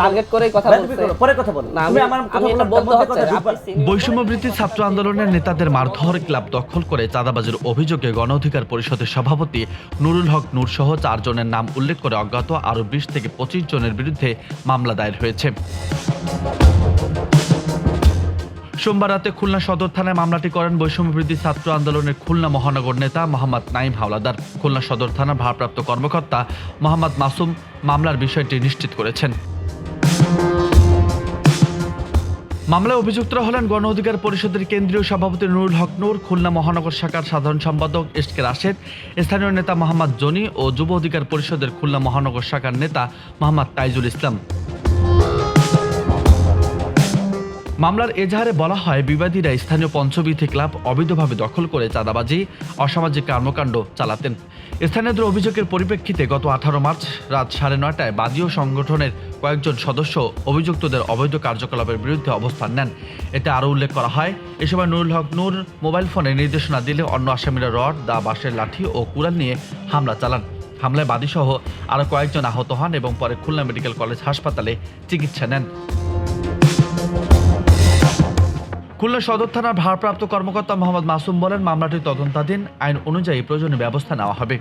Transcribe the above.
Target করেই কথা বলছে। পরে কথা বলো, না, তুমি আমার আমি এটা বলতে হচ্ছে বৈষম্যবৃত্তি ছাত্র আন্দোলনের নেতাদের মারধর, ক্লাব দখল করে চাঁদাবাজির অভিযোগে গণ অধিকার পরিষদের সভাপতি নুরুল হক নূর সহ 4 জনের নাম উল্লেখ করে অজ্ঞাত আরও 20 থেকে 25 জনের বিরুদ্ধে মামলা দায়ের হয়েছে। সোমবার রাতে খুলনা সদর থানায় মামলাটি করেন বৈষম্যবৃত্তি ছাত্র আন্দোলনের খুলনা মহানগর নেতা মোহাম্মদ নাঈম হাওলাদার। খুলনা সদর থানার ভারপ্রাপ্ত কর্মকর্তা মোহাম্মদ মাসুম মামলার বিষয়টি নিশ্চিত করেছেন। মামলায় অভিযুক্তরা হলেন গণ অধিকার পরিষদের কেন্দ্রীয় সভাপতি নুরুল হক নূর, খুলনা মহানগর শাখার সাধারণ সম্পাদক এসকে রাশেদ, স্থানীয় নেতা মোহাম্মদ জনি ও যুব অধিকার পরিষদের খুলনা মহানগর শাখার নেতা মোহাম্মদ তাইজুল ইসলাম। মামলার এজাহারে বলা হয়, বিবাদীরা স্থানীয় পঞ্চবীথি ক্লাব অবৈধভাবে দখল করে চাঁদাবাজি, অসামাজিক কর্মকাণ্ড চালাতেন। স্থানীয়দের অভিযোগের পরিপ্রেক্ষিতে গত 18 মার্চ রাত 9:30টায় বাদী ও সংগঠনের কয়েকজন সদস্য অভিযুক্তদের অবৈধ কার্যকলাপের বিরুদ্ধে অবস্থান নেন। এতে আরও উল্লেখ করা হয়, এ সময় নুরুল হক নূর মোবাইল ফোনে নির্দেশনা দিলে অন্য আসামিরা রড, দা, বাঁশের লাঠি ও কুড়াল নিয়ে হামলা চালান। হামলায় বাদীসহ আরও কয়েকজন আহত হন এবং পরে খুলনা মেডিকেল কলেজ হাসপাতালে চিকিৎসা নেন। খুলনা সদর থানার ভারপ্রাপ্ত কর্মকর্তা মোহাম্মদ মাসুম বলেন, মামলাটি তদন্তাধীন, আইন অনুযায়ী প্রয়োজনীয় ব্যবস্থা নেওয়া হবে।